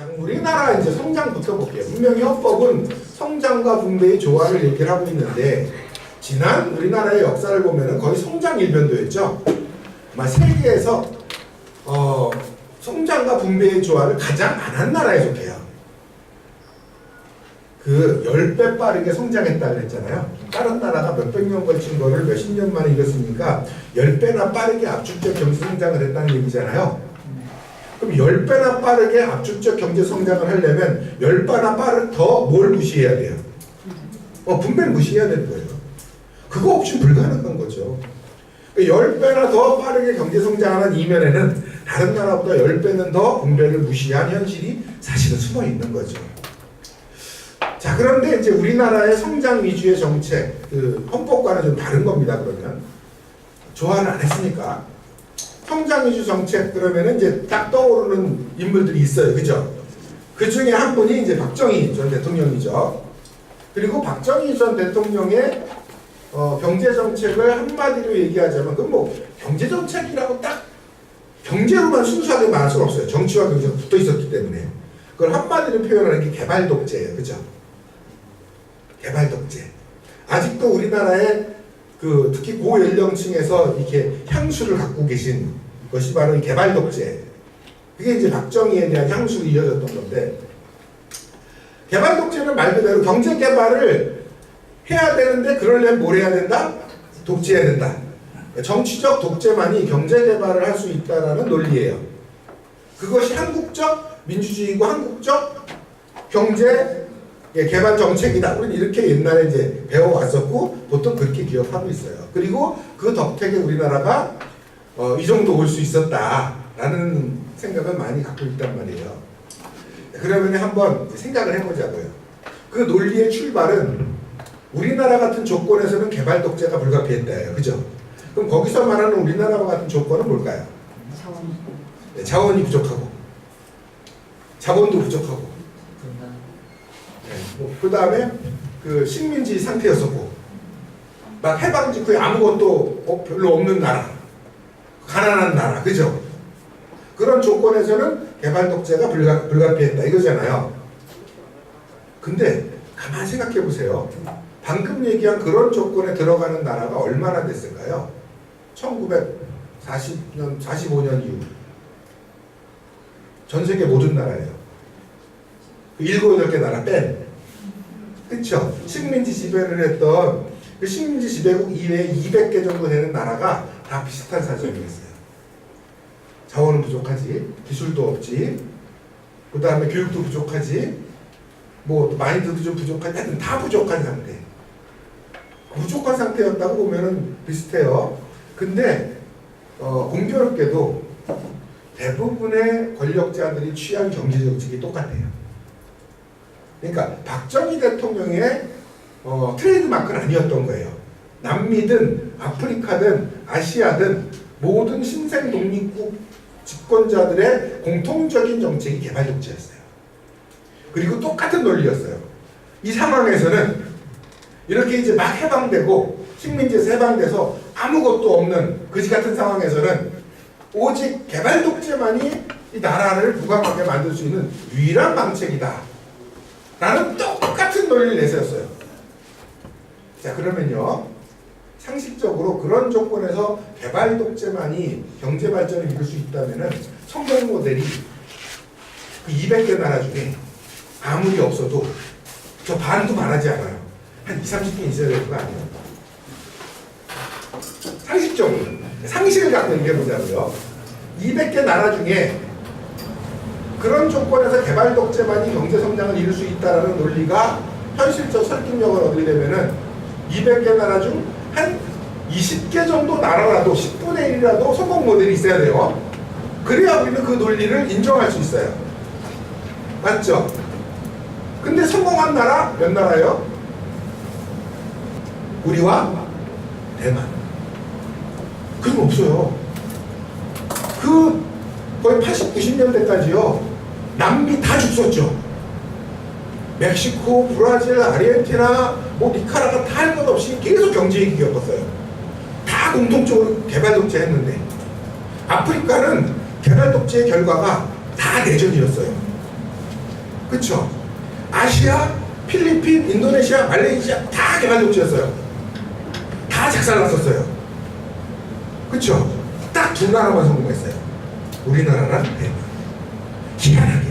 자, 우리나라 이제 성장부터 볼게요. 분명히 헌법은 성장과 분배의 조화를 얘기를 하고 있는데, 지난 우리나라의 역사를 보면은 거의 성장 일변도였죠. 아마 세계에서 성장과 분배의 조화를 가장 안 한 나라에 속해요. 그 10배 빠르게 성장했다 그랬잖아요. 다른 나라가 몇백 년 걸친 거를 몇십 년 만에 이뤘으니까 10배나 빠르게 압축적 경제 성장을 했다는 얘기잖아요. 그럼 10배나 빠르게 압축적 경제 성장을 하려면 10배나 빠르게 더 뭘 무시해야 돼요? 분배를 무시해야 되는 거예요. 그거 없이 불가능한 거죠. 10배나 더 빠르게 경제 성장하는 이면에는 다른 나라보다 10배는 더 분배를 무시한 현실이 사실은 숨어 있는 거죠. 자, 그런데 이제 우리나라의 성장 위주의 정책, 그 헌법과는 좀 다른 겁니다. 그러면 조화를 안 했으니까 성장 위주 정책 그러면은 이제 딱 떠오르는 인물들이 있어요, 그죠? 그 중에 한 분이 이제 박정희 전 대통령이죠. 그리고 박정희 전 대통령의 경제 정책을 한마디로 얘기하자면 그건 뭐 경제 정책이라고 딱 경제로만 순수하게 말할 수는 없어요. 정치와 경제가 붙어 있었기 때문에 그걸 한마디로 표현하는 게 개발 독재예요, 그죠? 개발 독재. 아직도 우리나라의 그 특히 고연령층에서 이렇게 향수를 갖고 계신 것이 바로 이 개발 독재. 그게 이제 박정희에 대한 향수로 이어졌던 건데, 개발 독재는 말 그대로 경제 개발을 해야 되는데 그러려면 뭘 해야 된다? 독재해야 된다. 정치적 독재만이 경제 개발을 할 수 있다라는 논리예요. 그것이 한국적 민주주의고 한국적 경제 개발 정책이다. 우리는 이렇게 옛날에 이제 배워왔었고 보통 그렇게 기억하고 있어요. 그리고 그 덕택에 우리나라가 이 정도 올 수 있었다라는 생각을 많이 갖고 있단 말이에요. 그러면 한번 생각을 해보자고요. 그 논리의 출발은 우리나라 같은 조건에서는 개발 독재가 불가피했다예요. 그죠? 그럼 거기서 말하는 우리나라와 같은 조건은 뭘까요? 네, 자원이 부족하고 자본도 부족하고 그 다음에 그 식민지 상태였었고 막 해방 직후에 아무것도 별로 없는 나라, 가난한 나라, 그죠? 그런 조건에서는 개발 독재가 불가피했다 이거잖아요. 근데 가만히 생각해 보세요. 방금 얘기한 그런 조건에 들어가는 나라가 얼마나 됐을까요? 1940년, 45년 이후 전 세계 모든 나라예요. 7, 8개 나라 뺀. 그쵸? 식민지 지배를 했던 그 식민지 지배국 이외에 200개 정도 되는 나라가 다 비슷한 사정이었어요. 자원은 부족하지, 기술도 없지, 그 다음에 교육도 부족하지, 뭐 마인드도 좀 부족하지, 하여튼 다 부족한 상태. 부족한 상태였다고 보면은 비슷해요. 근데 공교롭게도 대부분의 권력자들이 취한 경제 정책이 똑같아요. 그러니까 박정희 대통령의 트레이드 마크는 아니었던 거예요. 남미든 아프리카든 아시아든 모든 신생 독립국 집권자들의 공통적인 정책이 개발 독재였어요. 그리고 똑같은 논리였어요. 이 상황에서는 이렇게 이제 막 해방되고 식민지에서 해방돼서 아무것도 없는 그지 같은 상황에서는 오직 개발 독재만이 이 나라를 부강하게 만들 수 있는 유일한 방책이다 라는 똑같은 논리를 내세웠어요. 자, 그러면요, 상식적으로 그런 조건에서 개발 독재만이 경제 발전을 이룰 수 있다면은 성공 모델이 그 200개 나라 중에 아무리 없어도 저 반도 말하지 않아요. 한 20, 30개 있어야 되는 거 아니에요? 상식적으로 상식을 갖고 얘기해보자고요. 200개 나라 중에 그런 조건에서 개발 독재만이 경제 성장을 이룰 수 있다는 논리가 현실적 설득력을 얻게 되면은 200개 나라 중 한 20개 정도 나라라도 10분의 1이라도 성공 모델이 있어야 돼요. 그래야 우리는 그 논리를 인정할 수 있어요. 맞죠? 근데 성공한 나라 몇 나라예요? 우리와 대만. 그건 없어요. 그 거의 80, 90년대까지요. 남미 다 죽었죠. 멕시코, 브라질, 아르헨티나, 뭐 니카라가 다 할 것 없이 계속 경제 위기 겪었어요. 다 공통적으로 개발 독재했는데 아프리카는 개발 독재의 결과가 다 내전이었어요. 그쵸? 아시아, 필리핀, 인도네시아, 말레이시아 다 개발독지였어요. 다 작살났었어요. 그쵸? 딱 두 나라만 성공했어요. 우리나라랑 대만. 희한하게.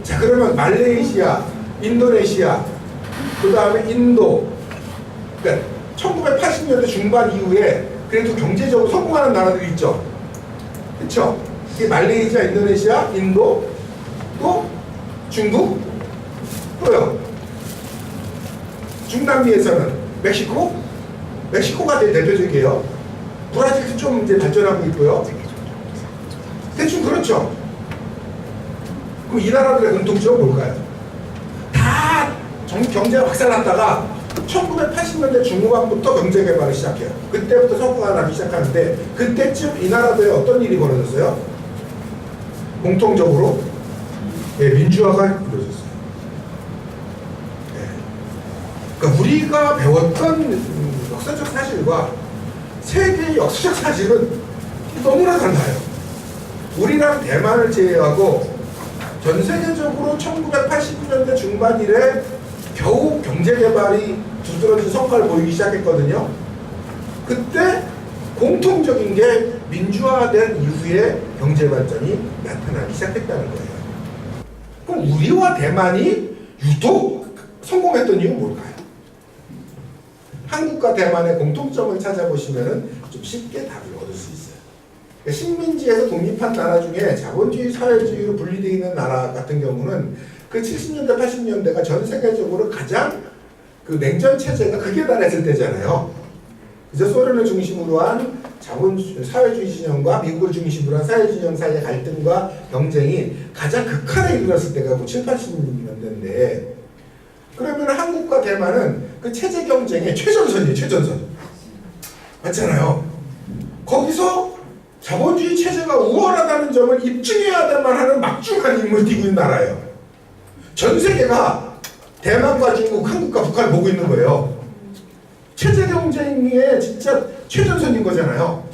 자, 그러면 말레이시아, 인도네시아, 그 다음에 인도. 그러니까 1980년대 중반 이후에 그래도 경제적으로 성공하는 나라들이 있죠. 그쵸? 이게 말레이시아, 인도네시아, 인도, 또 중국, 또요. 중남미에서는 멕시코? 멕시코가 제일 대표적이에요. 브라질도 좀 이제 발전하고 있고요. 대충 그렇죠. 그럼 이 나라들의 공통점은 뭘까요? 다 경제가 확산났다가 1980년대 중후반부터 경제 개발을 시작해요. 그때부터 성과가 나기 시작하는데 그때쯤 이 나라들에 어떤 일이 벌어졌어요? 공통적으로 민주화가 이루어졌어요. 그러니까 우리가 배웠던 역사적 사실과 세계의 역사적 사실은 너무나 달라요. 우리랑 대만을 제외하고 전 세계적으로 1980년대 중반 이래 겨우 경제개발이 두드러진 성과를 보이기 시작했거든요. 그때 공통적인 게 민주화된 이후에 경제발전이 나타나기 시작했다는 거예요. 그럼 우리와 대만이 유독 성공했던 이유는 뭘까요? 한국과 대만의 공통점을 찾아보시면 좀 쉽게 답을 얻을 수 있어요. 식민지에서 독립한 나라 중에 자본주의, 사회주의로 분리되어 있는 나라 같은 경우는 그 70년대, 80년대가 전 세계적으로 가장 그 냉전 체제가 극에 달했을 때잖아요. 그래서 소련을 중심으로 한 사회주의 진영과 미국을 중심으로 한 사회주의 진영 사이의 갈등과 경쟁이 가장 극한에 이르렀을 때가 7, 80년대인데 그러면 한국과 대만은 그 체제 경쟁의 최전선이에요. 최전선. 맞잖아요. 거기서 자본주의 체제가 우월하다는 점을 입증해야만 하는 막중한 임무를 띠고 있는 나라예요. 전 세계가 대만과 중국, 한국과 북한을 보고 있는 거예요. 체제 경쟁의 진짜 최전선인 거잖아요.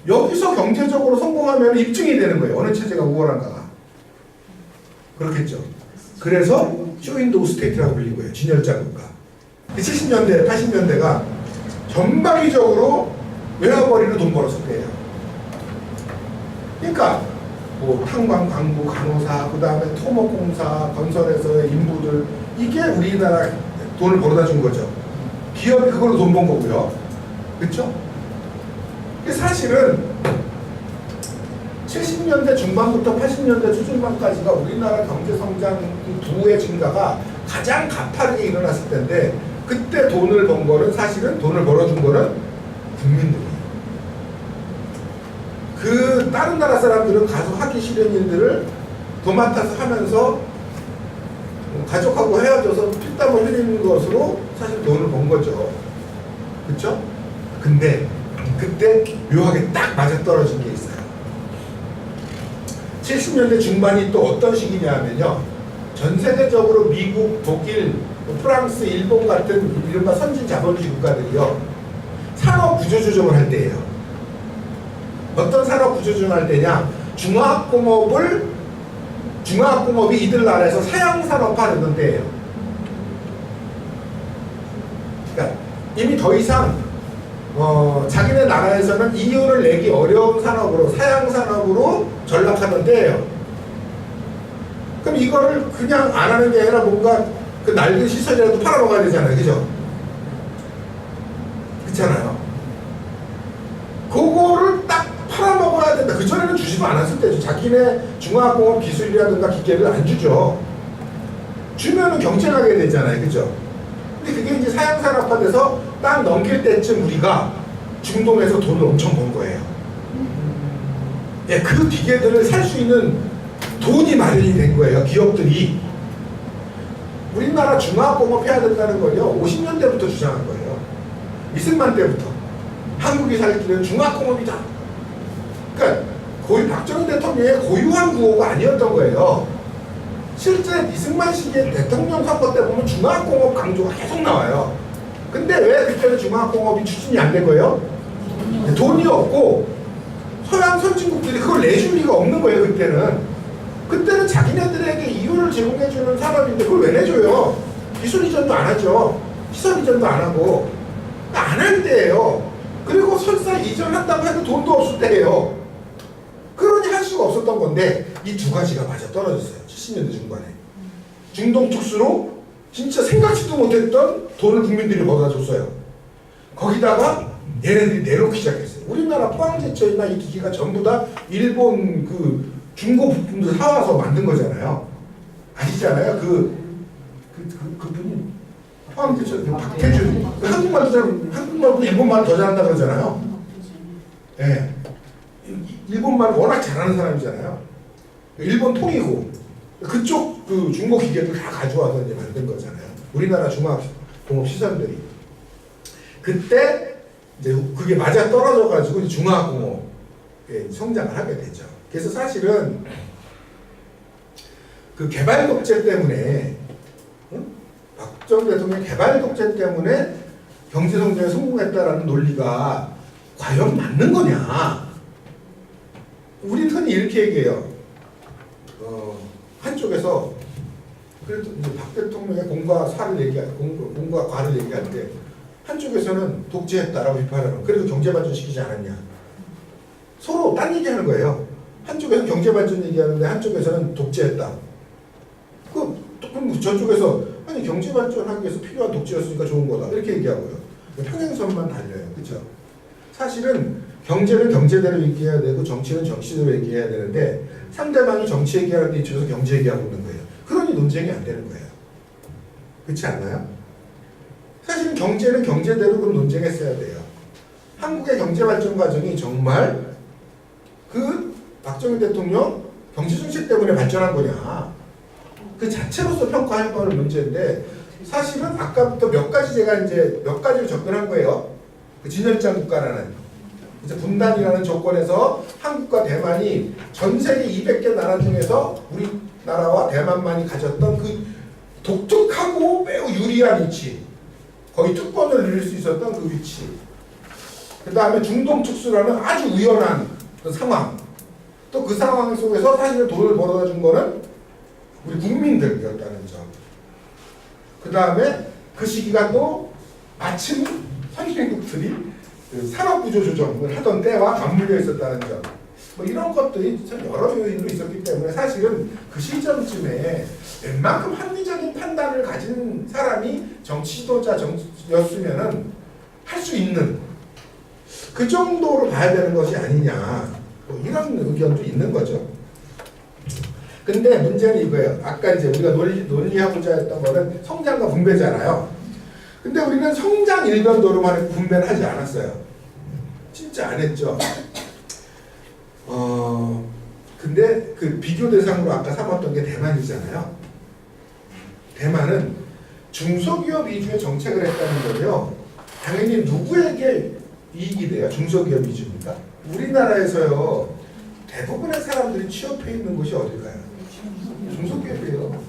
여기서 경제적으로 성공하면 입증이 되는 거예요. 어느 체제가 우월한가가. 그렇겠죠. 그래서 쇼윈도우 스테이트라고 불린 거예요. 진열자 국가. 70년대, 80년대가 전방위적으로 외화벌이로 돈 벌었을 때예요. 그러니까 뭐 탄광, 광부, 간호사, 그 다음에 토목공사, 건설에서의 인부들 이게 우리나라 돈을 벌어다 준 거죠. 기업이 그걸로 돈 번 거고요. 그렇죠? 사실은 70년대 중반부터 80년대 초중반까지가 우리나라 경제성장 부의 증가가 가장 가파르게 일어났을 때인데 그때 돈을 번 거는 사실은 돈을 벌어준 거는 국민들이에요. 그 다른 나라 사람들은 가서 하기 싫은 일들을 도맡아서 하면서 가족하고 헤어져서 피땀을 흘리는 것으로 사실 돈을 번 거죠. 그렇죠? 근데 그때 묘하게 딱 맞아떨어진 게 있어요. 70년대 중반이 또 어떤 시기냐면요. 전 세계적으로 미국, 독일, 프랑스, 일본 같은 이른바 선진 자본주의 국가들이요. 산업 구조조정을 할 때예요. 어떤 산업 구조조정을 할 때냐. 중화학공업이 이들 나라에서 사양산업화되던 때예요. 그러니까 이미 더 이상 자기네 나라에서는 이윤을 내기 어려운 산업으로 사양산업으로 전락하던 때예요. 그럼 이거를 그냥 안 하는 게 아니라 뭔가 그 낡은 시설이라도 팔아먹어야 되잖아요. 그죠? 그렇잖아요. 그거를 딱 팔아먹어야 된다. 그전에는 주지도 않았을 때죠. 자기네 중화학공업 기술이라든가 기계를 안 주죠. 주면은 경쟁하게 되잖아요. 그죠? 근데 그게 이제 사양산업화돼서 딱 넘길 때쯤 우리가 중동에서 돈을 엄청 번 거예요. 예, 그 기계들을 살 수 있는 돈이 마련이 된 거예요. 기업들이. 우리나라 중화학공업 해야 된다는 걸요. 50년대부터 주장한 거예요. 이승만 때부터. 한국이 살 길은 중화학공업이다. 그러니까 거의 박정희 대통령의 고유한 구호가 아니었던 거예요. 실제 이승만 시기의 대통령 선거 때 보면 중화학공업 강조가 계속 나와요. 근데 왜 그때는 중화학공업이 추진이 안 된 거예요? 돈이 없고 서양 선진국들이 그걸 내줄 리가 없는 거예요. 그때는. 그때는 자기네들에게 이윤을 제공해주는 산업인데 그걸 왜 내줘요? 기술 이전도 안 하죠. 시설 이전도 안 하고 안 할 때예요. 그리고 설사 이전한다고 해도 돈도 없을 때예요. 그러니 할 수가 없었던 건데 이 두 가지가 맞아 떨어졌어요. 70년대 중반에. 중동 특수로 진짜 생각지도 못했던 돈을 국민들이 벌어다 줬어요. 거기다가 얘네들이 내놓기 시작했어요. 우리나라 포항제철이나 이 기기가 전부 다 일본 그 중고 부품들 사와서 만든 거잖아요. 아시잖아요? 그분이 포항제철 박태준 한국말보다 일본말을 더 잘한다 그러잖아요. 예. 네. 일본말을 워낙 잘하는 사람이잖아요. 일본 통이고 그쪽 그 중고 기계들 다 가져와서 이제 만든 거잖아요. 우리나라 중화공업 시설들이 그때 이제 그게 맞아 떨어져 가지고 중화공업에 성장을 하게 되죠. 그래서 사실은 그 개발 독재 때문에 박정희 대통령 개발 독재 때문에 경제 성장에 성공했다라는 논리가 과연 맞는 거냐? 우리는 흔히 이렇게 얘기해요. 한쪽에서 그래도 이제 박 대통령의 공과 사를 공과 과를 얘기할 때 한쪽에서는 독재했다라고 비판하는 그래도 경제 발전시키지 않았냐? 서로 딴 얘기하는 거예요. 한쪽에서는 경제 발전 얘기하는데 한쪽에서는 독재했다. 그럼 저쪽에서 아니 경제 발전하기 위해서 필요한 독재였으니까 좋은 거다 이렇게 얘기하고요. 평행선만 달려요. 그렇죠? 사실은 경제는 경제대로 얘기해야 되고 정치는 정치대로 얘기해야 되는데 상대방이 정치 얘기하는데 이쪽에서 경제 얘기하고 있는 거예요. 그러니 논쟁이 안 되는 거예요. 그렇지 않나요? 사실은 경제는 경제대로 그럼 논쟁했어야 돼요. 한국의 경제 발전 과정이 정말 그 박정희 대통령 경제 정책 때문에 발전한 거냐? 그 자체로서 평가할 거는 문제인데 사실은 아까부터 몇 가지 제가 이제 몇 가지로 접근한 거예요. 그 진열장 국가라는 이제 분단이라는 조건에서 한국과 대만이 전 세계 200개 나라 중에서 우리나라와 대만만이 가졌던 그 독특하고 매우 유리한 위치, 거의 특권을 누릴 수 있었던 그 위치. 그 다음에 중동 특수라는 아주 우연한 그 상황. 또 그 상황 속에서 사실은 돈을 벌어다 준 거는 우리 국민들이었다는 점. 그 다음에 그 시기가 또 마침 선진국들이 그 산업구조 조정을 하던 때와 맞물려 있었다는 점. 뭐 이런 것들이 참 여러 요인으로 있었기 때문에 사실은 그 시점쯤에 웬만큼 합리적인 판단을 가진 사람이 정치 지도자였으면은 할 수 있는 그 정도로 봐야 되는 것이 아니냐. 뭐 이런 의견도 있는 거죠. 근데 문제는 이거예요. 아까 이제 우리가 논리하고자 했던 거는 성장과 분배잖아요. 근데 우리는 성장 일변도로만 분배를 하지 않았어요. 진짜 안 했죠. 근데 그 비교 대상으로 아까 삼았던 게 대만이잖아요. 대만은 중소기업 위주의 정책을 했다는 거죠. 당연히 누구에게 이익이 돼요? 중소기업 위주입니까? 우리나라에서요. 대부분의 사람들이 취업해 있는 곳이 어딜까요? 중소기업이에요.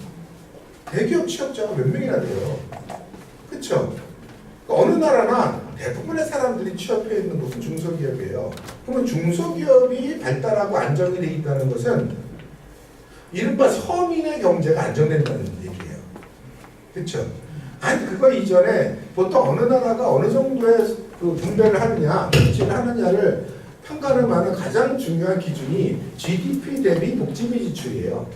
대기업 취업자가 몇 명이나 돼요. 그렇죠? 어느 나라나 대부분의 사람들이 취업해 있는 곳은 중소기업이에요. 그러면 중소기업이 발달하고 안정이 돼 있다는 것은 이른바 서민의 경제가 안정된다는 얘기예요. 그렇죠? 아니 그거 이전에 보통 어느 나라가 어느 정도의 그 분배를 하느냐, 복지를 하느냐를 평가하는 가장 중요한 기준이 GDP 대비 복지비 지출이에요.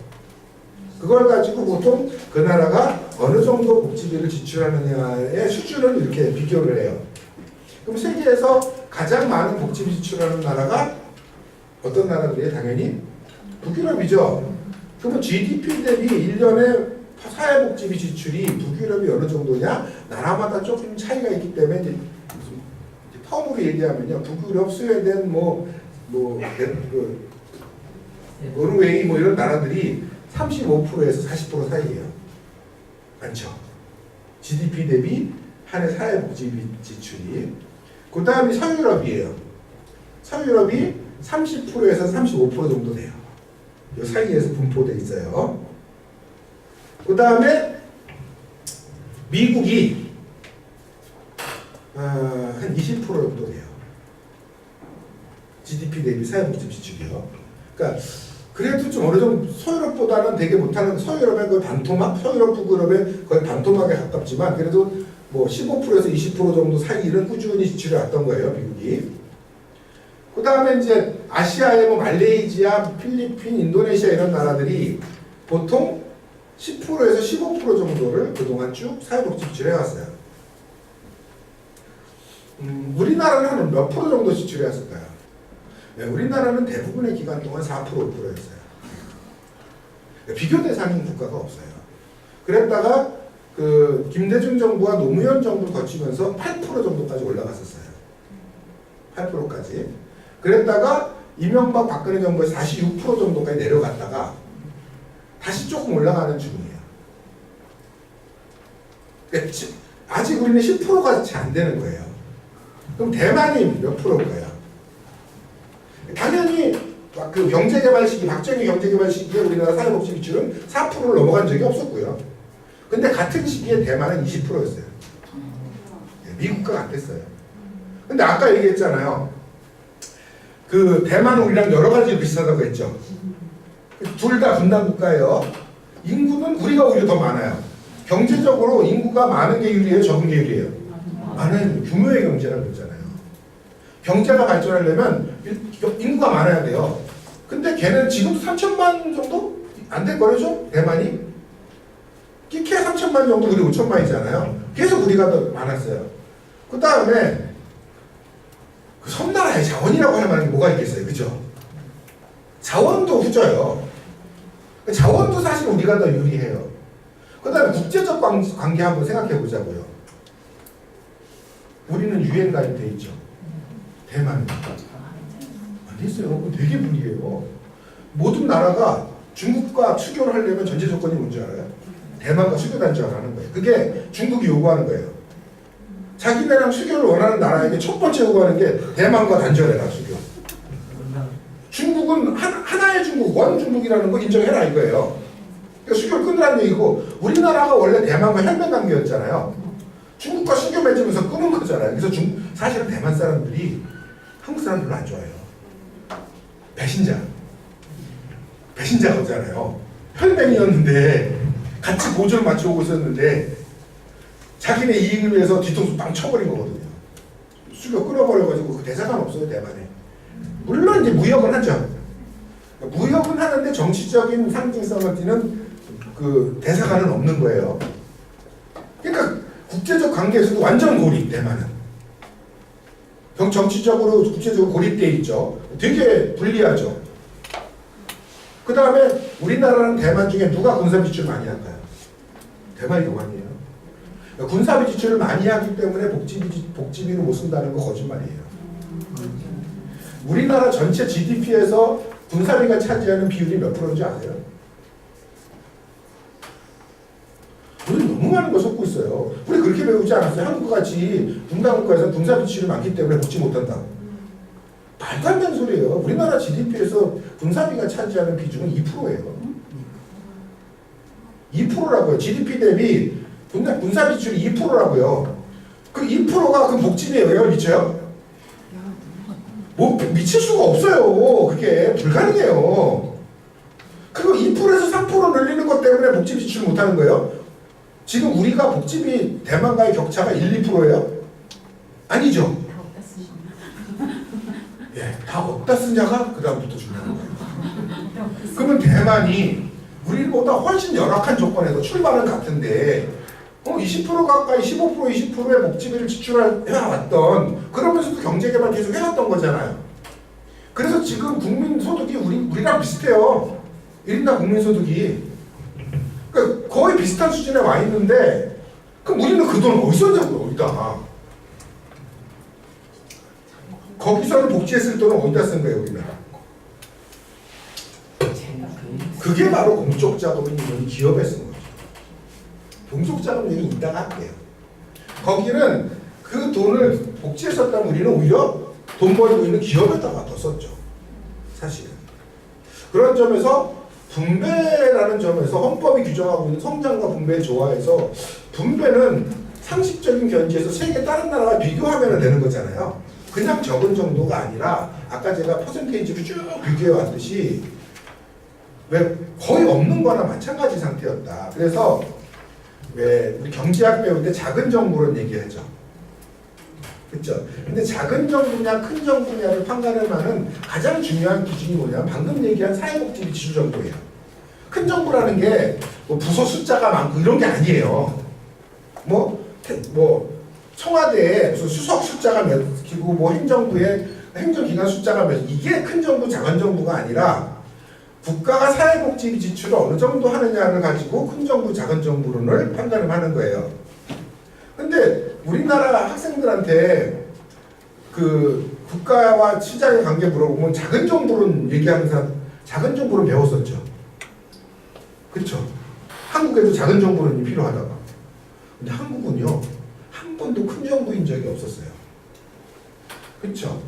그걸 가지고 보통 그 나라가 어느 정도 복지비를 지출하느냐의 수준을 이렇게 비교를 해요. 그럼 세계에서 가장 많은 복지비 지출하는 나라가 어떤 나라들이에요? 당연히 북유럽이죠. 그러면 GDP 대비 1년에 사회복지비 지출이 북유럽이 어느 정도냐? 나라마다 조금 차이가 있기 때문에 이제 텀으로 얘기하면요. 북유럽, 스웨덴, 노르웨이 뭐 이런 나라들이 35%에서 40% 사이예요. 많죠. GDP 대비 한 해 사회복지비 지출이. 그 다음이 서유럽이에요. 서유럽이 30%에서 35% 정도 돼요. 이 사이에서 분포되어 있어요. 그 다음에 미국이 한 20% 정도 돼요. GDP 대비 사회복지비 지출이요. 그러니까 그래도 좀 어느 정도 서유럽보다는 되게 못하는 서유럽의 그 반토막, 서유럽 북유럽의 거의 반토막에 가깝지만 그래도 뭐 15%에서 20% 정도 사이는 꾸준히 지출해 왔던 거예요, 미국이. 그 다음에 이제 아시아의 뭐 말레이시아, 필리핀, 인도네시아 이런 나라들이 보통 10%에서 15% 정도를 그동안 쭉 사회복지 지출해 왔어요. 우리나라는 한 몇 프로 정도 지출해 왔을까요? 네, 우리나라는 대부분의 기간 동안 4%, 5%였어요. 비교 대상인 국가가 없어요. 그랬다가 그 김대중 정부와 노무현 정부를 거치면서 8% 정도까지 올라갔었어요. 8%까지. 그랬다가 이명박 박근혜 정부에서 다시 6% 정도까지 내려갔다가 다시 조금 올라가는 중이에요. 그러니까 아직 우리는 10%가 채 안 되는 거예요. 그럼 대만이 몇 프로일까요? 당연히 그 경제개발 시기, 박정희 경제개발 시기에 우리나라 사회복지 비출은 4%를 넘어간 적이 없었고요. 근데 같은 시기에 대만은 20%였어요. 미국과 같았어요. 근데 아까 얘기했잖아요. 그 대만은 우리랑 여러 가지 비슷하다고 했죠. 둘 다 분단 국가예요. 인구는 우리가 오히려 더 많아요. 경제적으로 인구가 많은 게 유리해요, 적은 게 유리해요? 많은 규모의 경제라고 그러잖아요. 경제가 발전하려면 인구가 많아야 돼요. 근데 걔는 지금도 3천만 정도? 안 될 거죠? 대만이? 끼케 3천만 정도, 우리 5천만이잖아요. 계속 우리가 더 많았어요. 그 다음에 그 섬나라의 자원이라고 할 만한 게 뭐가 있겠어요? 그죠? 자원도 후져요. 자원도 사실 우리가 더 유리해요. 그 다음에 국제적 관계 한번 생각해 보자고요. 우리는 유엔 가입돼 있죠. 대만은 안 됐어요. 되게 불리해요. 모든 나라가 중국과 수교를 하려면 전제 조건이 뭔지 알아요? 대만과 수교 단절을 하는 거예요. 그게 중국이 요구하는 거예요. 자기네랑 수교를 원하는 나라에게 첫 번째 요구하는 게 대만과 단절해라, 수교. 중국은 하나의 중국, 원 중국이라는 거 인정해라 이거예요. 그러니까 수교를 끊으라는 얘기고, 우리나라가 원래 대만과 혈맹 관계였잖아요. 중국과 수교 맺으면서 끊은 거잖아요. 그래서 사실은 대만 사람들이 한국 사람 별로 안 좋아해요. 배신자잖아요. 혈맹이었는데 같이 보조를 맞춰오고 있었는데 자기네 이익을 위해서 뒤통수 빵 쳐버린 거거든요. 수교 끊어버려가지고 그 대사관 없어요, 대만에. 물론 이제 무역은 하죠. 무역은 하는데 정치적인 상징성을 띠는 그 대사관은 없는 거예요. 그러니까 국제적 관계에서도 완전 고립, 대만은. 정치적으로 국제적으로 고립돼 있죠. 되게 불리하죠. 그 다음에 우리나라랑 대만 중에 누가 군사비 지출 많이 할까요? 대만이 더 많이 해요. 군사비 지출을 많이 하기 때문에 복지비를 못 쓴다는 거 거짓말이에요. 우리나라 전체 GDP에서 군사비가 차지하는 비율이 몇 프로인지 아세요? 우리 너무 많은 걸 섞고 있어요. 우리 그렇게 배우지 않았어요? 한국같이 분단국가에서 군사비 지출이 많기 때문에 복지 못한다. 말도 안 되는 소리예요. 우리나라 GDP에서 군사비가 차지하는 비중은 2%예요. 2%라고요. GDP 대비 군사비 지출이 2%라고요. 그 2%가 그 복지비에 영향을 미쳐요? 뭐 미칠 수가 없어요. 그게 불가능해요. 그리고 2%에서 3% 늘리는 것 때문에 복지비 지출 못하는 거예요? 지금 우리가 복지비 대만과의 격차가 1, 2%예요? 아니죠. 예, 다 어디다 쓰냐가 그 다음부터 중요한 거예요. 그러면 대만이 우리보다 훨씬 열악한 조건에서 출발은 같은데 20% 가까이 15% 20%의 복지비를 지출해왔던, 그러면서도 경제개발 계속 해왔던 거잖아요. 그래서 지금 국민소득이 우리랑 비슷해요. 1인당 국민소득이. 그러니까 거의 비슷한 수준에 와 있는데, 그럼 우리는 그 돈 어디서 썼냐고요, 어디다. 거기서는 복지에 쓸 돈은 어디다 쓴 거예요, 우리나라. 그게 바로 공적 자금이 기업에 쓴 거죠. 공적 자금 얘기 이따가 할게요. 거기는 그 돈을 복지에 썼다면 우리는 오히려 돈 벌고 있는 기업에다가 더 썼죠. 사실은. 그런 점에서 분배라는 점에서 헌법이 규정하고 있는 성장과 분배의 조화에서 분배는 상식적인 견지에서 세계 다른 나라와 비교하면 되는 거잖아요. 그냥 적은 정도가 아니라 아까 제가 퍼센테이지로 쭉 비교해 왔듯이 왜 거의 없는 거나 마찬가지 상태였다. 그래서 왜 우리 경제학 배울 때 작은 정부론 얘기하죠. 그렇죠? 근데 작은 정부냐 큰 정부냐를 판단하는 가장 중요한 기준이 뭐냐면 방금 얘기한 사회복지비 지수 정도예요. 큰 정부라는 게 뭐 부서 숫자가 많고 이런 게 아니에요. 뭐 청와대에 무슨 수석 숫자가 몇 기고 뭐 행정부의 행정기관 숫자가 몇 이게 큰 정부 작은 정부가 아니라 국가가 사회복지비 지출을 어느 정도 하느냐를 가지고 큰 정부 작은 정부론을 판단을 하는 거예요. 근데 우리나라 학생들한테 그 국가와 시장의 관계 물어보면 작은 정부론 얘기하는 사람 작은 정부론 배웠었죠. 그렇죠? 한국에도 작은 정부론이 필요하다가 근데 한국은요 한 번도 큰 정부인 적이 없었어요. 그렇죠?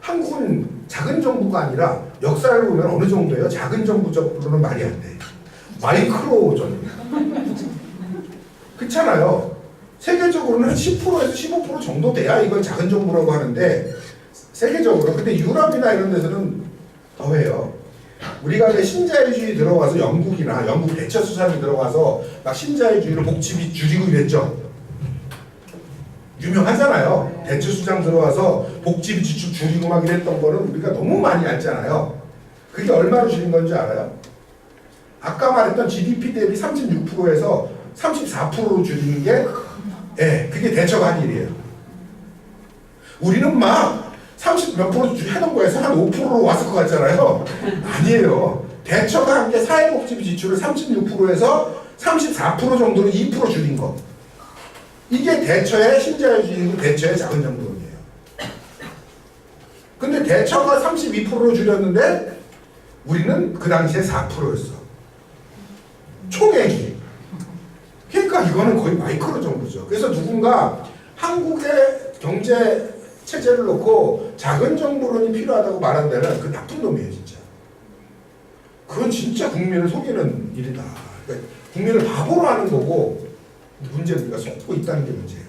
한국은 작은 정부가 아니라 역사를 보면 어느 정도예요? 작은 정부적으로는 말이 안 돼. 마이크로 정부. 그렇잖아요. 세계적으로는 10%에서 15% 정도 돼야 이걸 작은 정부라고 하는데 세계적으로. 근데 유럽이나 이런 데서는 더해요. 우리가 왜 신자유주의 들어와서 영국이나 영국 대처 수상이 들어와서 막 신자유주의로 복지비 줄이고 이랬죠. 유명하잖아요. 대처 수장 들어와서 복지비 지출 줄이고 막 이랬던 거는 우리가 너무 많이 알잖아요. 그게 얼마로 줄인 건지 알아요? 아까 말했던 GDP 대비 36%에서 34%로 줄이는 게 그게 대처가 한 일이에요. 우리는 막 30 몇 프로 해놓은 거에서 한 5%로 왔을 것 같잖아요. 아니에요. 대처가 한 게 사회복지비 지출을 36%에서 34% 정도로 2% 줄인 거. 이게 대처의 신자유주의고 대처의 작은 정부론이에요. 근데 대처가 32%로 줄였는데 우리는 그 당시에 4%였어. 총액이. 그러니까 이거는 거의 마이크로 정부죠. 그래서 누군가 한국의 경제 체제를 놓고 작은 정부론이 필요하다고 말한 데는 그 나쁜 놈이에요, 진짜. 그건 진짜 국민을 속이는 일이다. 그러니까 국민을 바보로 하는 거고 문제는 우리가 속고 있다는 게 문제예요.